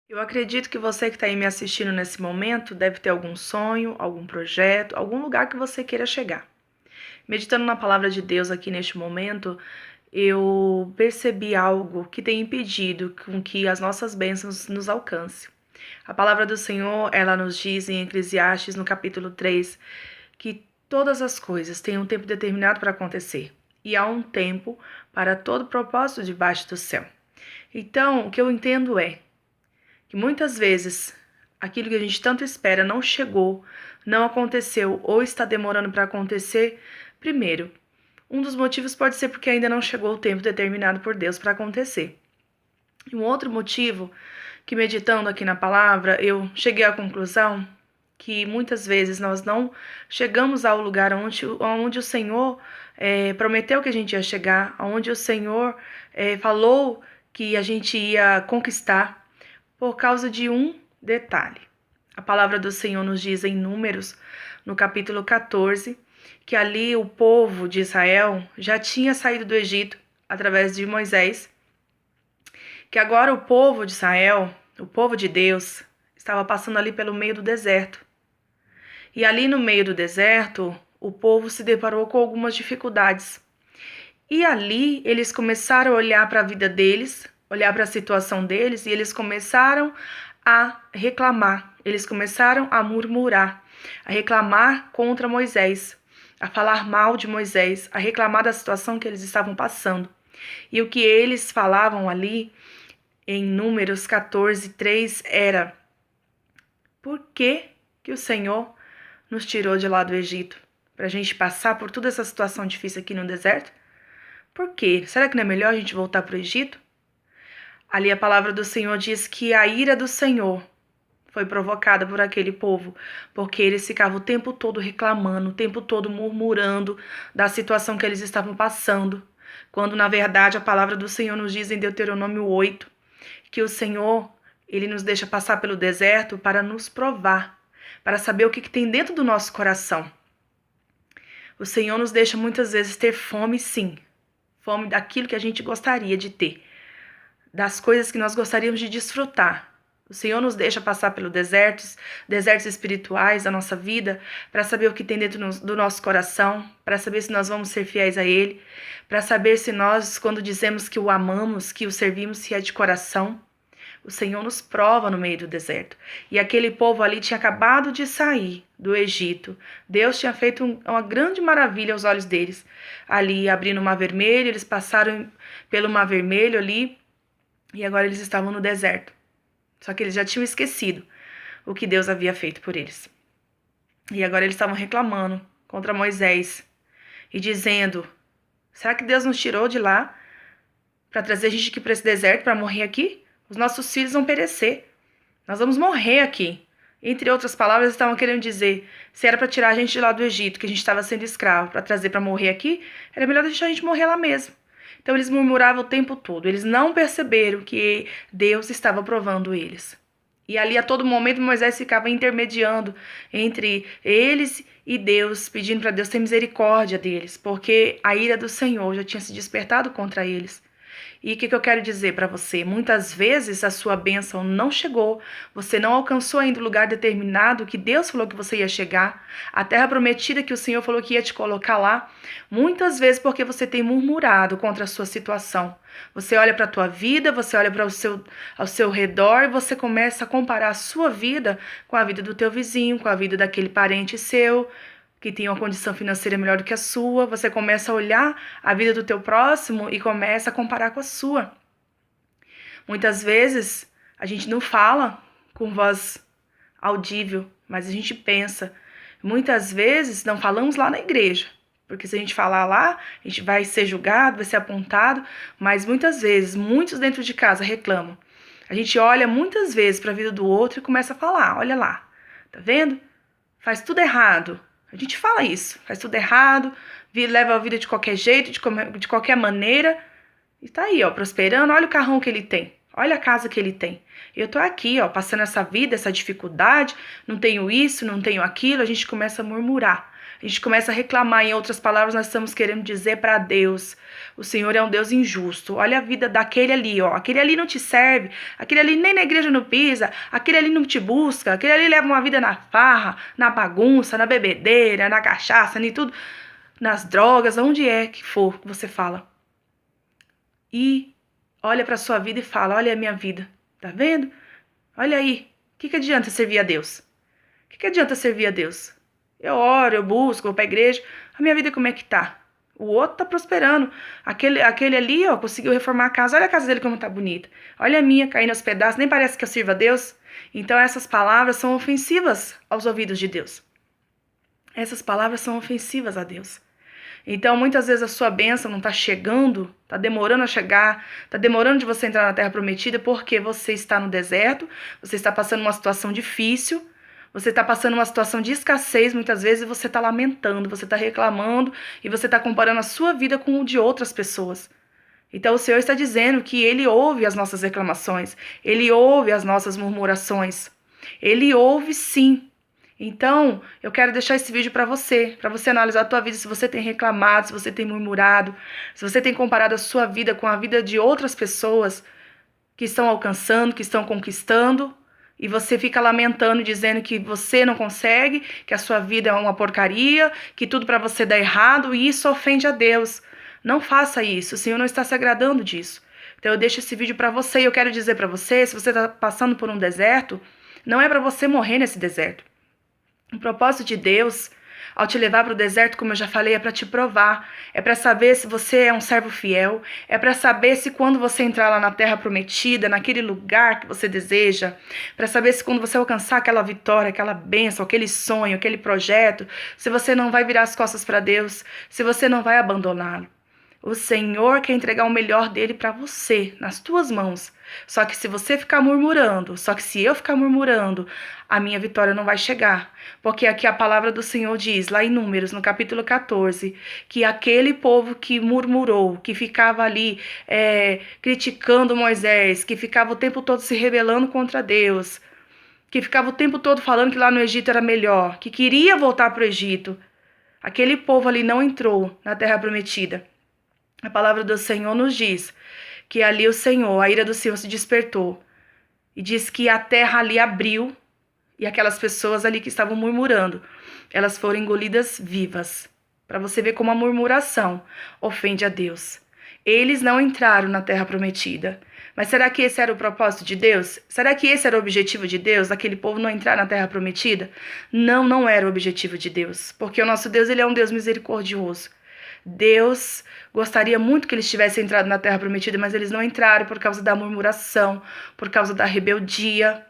Eu acredito que você que está aí me assistindo nesse momento deve ter algum sonho, algum projeto, algum lugar que você queira chegar. Meditando na palavra de Deus aqui neste momento, eu percebi algo que tem impedido com que as nossas bênçãos nos alcancem. A palavra do Senhor, ela nos diz em Eclesiastes, no capítulo 3, que todas as coisas têm um tempo determinado para acontecer. E há um tempo para todo propósito debaixo do céu. Então, o que eu entendo é que muitas vezes aquilo que a gente tanto espera não chegou, não aconteceu ou está demorando para acontecer. Primeiro, um dos motivos pode ser porque ainda não chegou o tempo determinado por Deus para acontecer. E um outro motivo que, meditando aqui na palavra, eu cheguei à conclusão que muitas vezes nós não chegamos ao lugar onde o Senhor prometeu que a gente ia chegar, onde o Senhor falou que a gente ia conquistar, por causa de um detalhe. A palavra do Senhor nos diz em Números, no capítulo 14, que ali o povo de Israel já tinha saído do Egito através de Moisés, que agora o povo de Israel, o povo de Deus, estava passando ali pelo meio do deserto. E ali no meio do deserto, o povo se deparou com algumas dificuldades. E ali eles começaram a olhar para a vida deles, olhar para a situação deles, e eles começaram a reclamar, eles começaram a murmurar, a reclamar contra Moisés, a falar mal de Moisés, a reclamar da situação que eles estavam passando. E o que eles falavam ali em Números 14, 3 era: por que o Senhor nos tirou de lá do Egito? Para a gente passar por toda essa situação difícil aqui no deserto? Por quê? Será que não é melhor a gente voltar para o Egito? Ali a palavra do Senhor diz que a ira do Senhor foi provocada por aquele povo, porque eles ficavam o tempo todo reclamando, o tempo todo murmurando da situação que eles estavam passando, quando na verdade a palavra do Senhor nos diz em Deuteronômio 8, que o Senhor, ele nos deixa passar pelo deserto para nos provar, para saber o que tem dentro do nosso coração. O Senhor nos deixa muitas vezes ter fome, sim, fome daquilo que a gente gostaria de ter, das coisas que nós gostaríamos de desfrutar. O Senhor nos deixa passar pelos desertos espirituais da nossa vida, para saber o que tem dentro do nosso coração, para saber se nós vamos ser fiéis a Ele, para saber se nós, quando dizemos que o amamos, que o servimos, se é de coração. O Senhor nos prova no meio do deserto. E aquele povo ali tinha acabado de sair do Egito. Deus tinha feito uma grande maravilha aos olhos deles. Ali, abrindo o Mar Vermelho, eles passaram pelo Mar Vermelho ali, e agora eles estavam no deserto. Só que eles já tinham esquecido o que Deus havia feito por eles. E agora eles estavam reclamando contra Moisés e dizendo: será que Deus nos tirou de lá para trazer a gente aqui para esse deserto, para morrer aqui? Os nossos filhos vão perecer. Nós vamos morrer aqui. Entre outras palavras, eles estavam querendo dizer: se era para tirar a gente de lá do Egito, que a gente estava sendo escravo, para trazer para morrer aqui, era melhor deixar a gente morrer lá mesmo. Então eles murmuravam o tempo todo. Eles não perceberam que Deus estava provando eles. E ali a todo momento Moisés ficava intermediando entre eles e Deus, pedindo para Deus ter misericórdia deles, porque a ira do Senhor já tinha se despertado contra eles. E o que eu quero dizer para você? Muitas vezes a sua bênção não chegou, você não alcançou ainda o lugar determinado que Deus falou que você ia chegar, a terra prometida que o Senhor falou que ia te colocar lá, muitas vezes porque você tem murmurado contra a sua situação. Você olha para a tua vida, você olha para ao seu redor e você começa a comparar a sua vida com a vida do teu vizinho, com a vida daquele parente seu, que tem uma condição financeira melhor do que a sua. Você começa a olhar a vida do teu próximo e começa a comparar com a sua. Muitas vezes a gente não fala com voz audível, mas a gente pensa. Muitas vezes não falamos lá na igreja, porque se a gente falar lá, a gente vai ser julgado, vai ser apontado, mas muitas vezes, muitos dentro de casa reclamam. A gente olha muitas vezes para a vida do outro e começa a falar: olha lá, tá vendo? Faz tudo errado. A gente fala isso, faz tudo errado, leva a vida de qualquer jeito, de qualquer maneira. E tá aí, ó, prosperando. Olha o carrão que ele tem, olha a casa que ele tem. Eu tô aqui, ó, passando essa vida, essa dificuldade, não tenho isso, não tenho aquilo. A gente começa a murmurar, a gente começa a reclamar. Em outras palavras, nós estamos querendo dizer para Deus: o Senhor é um Deus injusto. Olha a vida daquele ali, ó. Aquele ali não te serve, aquele ali nem na igreja não pisa, aquele ali não te busca, aquele ali leva uma vida na farra, na bagunça, na bebedeira, na cachaça, em tudo, nas drogas, onde é que for que você fala. E olha para sua vida e fala: olha a minha vida, tá vendo? Olha aí, o que adianta servir a Deus? O que adianta servir a Deus? Eu oro, eu busco, vou pra igreja. A minha vida como é que tá? O outro tá prosperando. Aquele ali, ó, conseguiu reformar a casa. Olha a casa dele como tá bonita. Olha a minha caindo aos pedaços. Nem parece que eu sirvo a Deus. Então essas palavras são ofensivas aos ouvidos de Deus. Essas palavras são ofensivas a Deus. Então, muitas vezes a sua bênção não está chegando, está demorando a chegar, está demorando de você entrar na Terra Prometida porque você está no deserto, você está passando uma situação difícil, você está passando uma situação de escassez muitas vezes e você está lamentando, você está reclamando e você está comparando a sua vida com o de outras pessoas. Então, o Senhor está dizendo que Ele ouve as nossas reclamações, Ele ouve as nossas murmurações, Ele ouve sim. Então, eu quero deixar esse vídeo para você analisar a tua vida, se você tem reclamado, se você tem murmurado, se você tem comparado a sua vida com a vida de outras pessoas que estão alcançando, que estão conquistando, e você fica lamentando, dizendo que você não consegue, que a sua vida é uma porcaria, que tudo para você dá errado, e isso ofende a Deus. Não faça isso, o Senhor não está se agradando disso. Então eu deixo esse vídeo para você e eu quero dizer para você, se você está passando por um deserto, não é para você morrer nesse deserto. O propósito de Deus, ao te levar para o deserto, como eu já falei, é para te provar, é para saber se você é um servo fiel, é para saber se quando você entrar lá na Terra Prometida, naquele lugar que você deseja, para saber se quando você alcançar aquela vitória, aquela bênção, aquele sonho, aquele projeto, se você não vai virar as costas para Deus, se você não vai abandoná-lo. O Senhor quer entregar o melhor dele para você, nas tuas mãos. Só que se você ficar murmurando, só que se eu ficar murmurando, a minha vitória não vai chegar. Porque aqui a palavra do Senhor diz, lá em Números, no capítulo 14, que aquele povo que murmurou, que ficava ali criticando Moisés, que ficava o tempo todo se rebelando contra Deus, que ficava o tempo todo falando que lá no Egito era melhor, que queria voltar para o Egito, aquele povo ali não entrou na Terra Prometida. A palavra do Senhor nos diz que ali a ira do Senhor se despertou. E diz que a terra ali abriu e aquelas pessoas ali que estavam murmurando, elas foram engolidas vivas. Para você ver como a murmuração ofende a Deus. Eles não entraram na Terra Prometida. Mas será que esse era o propósito de Deus? Será que esse era o objetivo de Deus, daquele povo não entrar na Terra Prometida? Não, não era o objetivo de Deus. Porque o nosso Deus, ele é um Deus misericordioso. Deus gostaria muito que eles tivessem entrado na Terra Prometida, mas eles não entraram por causa da murmuração, por causa da rebeldia.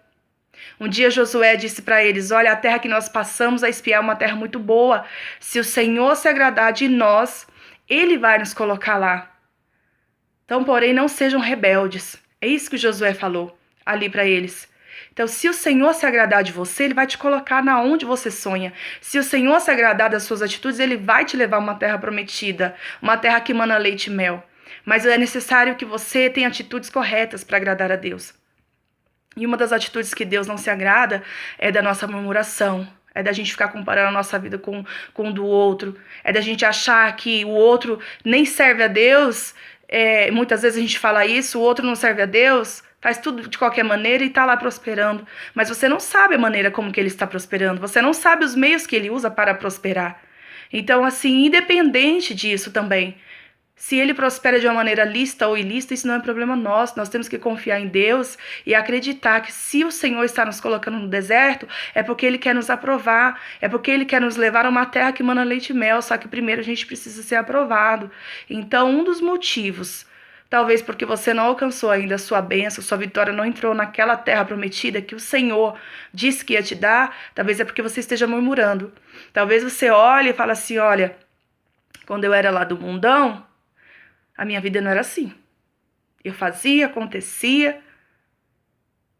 Um dia Josué disse para eles, olha, a terra que nós passamos a espiar é uma terra muito boa. Se o Senhor se agradar de nós, Ele vai nos colocar lá. Então, porém, não sejam rebeldes. É isso que Josué falou ali para eles. Então, se o Senhor se agradar de você, Ele vai te colocar na onde você sonha. Se o Senhor se agradar das suas atitudes, Ele vai te levar a uma terra prometida, uma terra que mana leite e mel. Mas é necessário que você tenha atitudes corretas para agradar a Deus. E uma das atitudes que Deus não se agrada é da nossa murmuração, é da gente ficar comparando a nossa vida com o do outro, é da gente achar que o outro nem serve a Deus. Muitas vezes a gente fala isso, o outro não serve a Deus, faz tudo de qualquer maneira e está lá prosperando. Mas você não sabe a maneira como que ele está prosperando, você não sabe os meios que ele usa para prosperar. Então, assim, independente disso também, se ele prospera de uma maneira lícita ou ilícita, isso não é problema nosso. Nós temos que confiar em Deus e acreditar que se o Senhor está nos colocando no deserto, é porque Ele quer nos aprovar, é porque Ele quer nos levar a uma terra que mana leite e mel, só que primeiro a gente precisa ser aprovado. Então, um dos motivos, talvez porque você não alcançou ainda a sua bênção, sua vitória não entrou naquela terra prometida que o Senhor disse que ia te dar, talvez é porque você esteja murmurando. Talvez você olhe e fale assim, olha, quando eu era lá do mundão, a minha vida não era assim. Eu fazia, acontecia.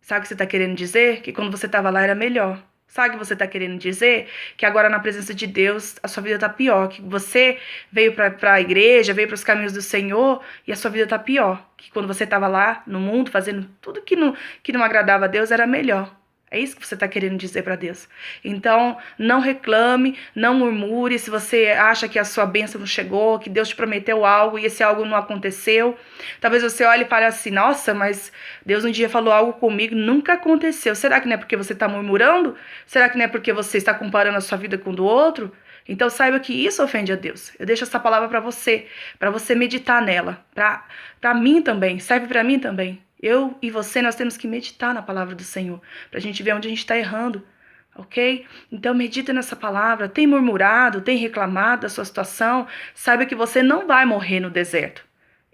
Sabe o que você está querendo dizer? Que quando você estava lá era melhor. Sabe o que você está querendo dizer? Que agora na presença de Deus a sua vida está pior. Que você veio para a igreja, veio para os caminhos do Senhor e a sua vida está pior. Que quando você estava lá no mundo fazendo tudo que não agradava a Deus era melhor. É isso que você está querendo dizer para Deus. Então, não reclame, não murmure se você acha que a sua bênção não chegou, que Deus te prometeu algo e esse algo não aconteceu. Talvez você olhe e fale assim, nossa, mas Deus um dia falou algo comigo, nunca aconteceu. Será que não é porque você está murmurando? Será que não é porque você está comparando a sua vida com o do outro? Então saiba que isso ofende a Deus. Eu deixo essa palavra para você meditar nela. Para mim também, serve para mim também. Eu e você, nós temos que meditar na palavra do Senhor, pra gente ver onde a gente está errando, ok? Então medita nessa palavra. Tem murmurado, tem reclamado da sua situação, saiba que você não vai morrer no deserto.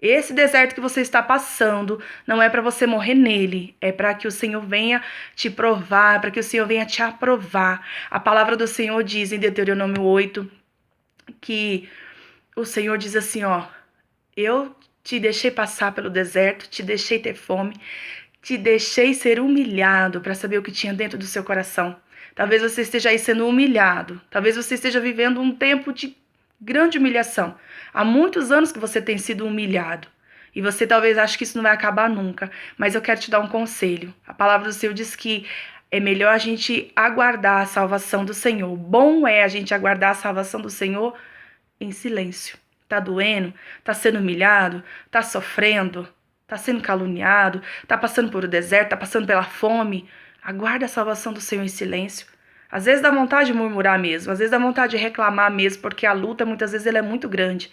Esse deserto que você está passando não é para você morrer nele, é para que o Senhor venha te provar, para que o Senhor venha te aprovar. A palavra do Senhor diz em Deuteronômio 8 que o Senhor diz assim, ó, eu te deixei passar pelo deserto, te deixei ter fome, te deixei ser humilhado para saber o que tinha dentro do seu coração. Talvez você esteja aí sendo humilhado, talvez você esteja vivendo um tempo de grande humilhação. Há muitos anos que você tem sido humilhado. E você talvez ache que isso não vai acabar nunca. Mas eu quero te dar um conselho. A palavra do Senhor diz que é melhor a gente aguardar a salvação do Senhor. Bom é a gente aguardar a salvação do Senhor em silêncio. Tá doendo? Tá sendo humilhado? Tá sofrendo? Tá sendo caluniado? Tá passando por o deserto? Tá passando pela fome? Aguarda a salvação do Senhor em silêncio. Às vezes dá vontade de murmurar mesmo, às vezes dá vontade de reclamar mesmo, porque a luta muitas vezes ela é muito grande.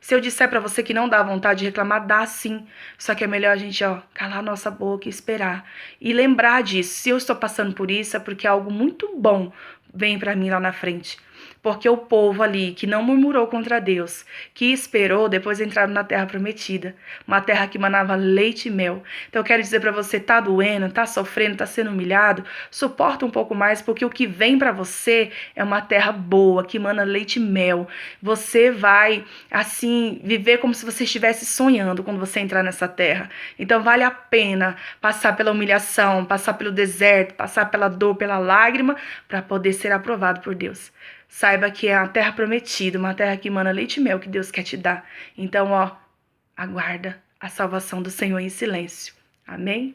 Se eu disser pra você que não dá vontade de reclamar, dá sim. Só que é melhor a gente, calar nossa boca e esperar. E lembrar disso. Se eu estou passando por isso, é porque algo muito bom vem pra mim lá na frente. Porque o povo ali que não murmurou contra Deus, que esperou, depois entraram na terra prometida, uma terra que manava leite e mel. Então eu quero dizer para você, tá doendo, tá sofrendo, tá sendo humilhado, suporta um pouco mais, porque o que vem para você é uma terra boa, que mana leite e mel. Você vai, assim, viver como se você estivesse sonhando quando você entrar nessa terra. Então vale a pena passar pela humilhação, passar pelo deserto, passar pela dor, pela lágrima, para poder ser aprovado por Deus. Saiba que é a terra prometida, uma terra que emana leite e mel que Deus quer te dar. Então, aguarda a salvação do Senhor em silêncio. Amém?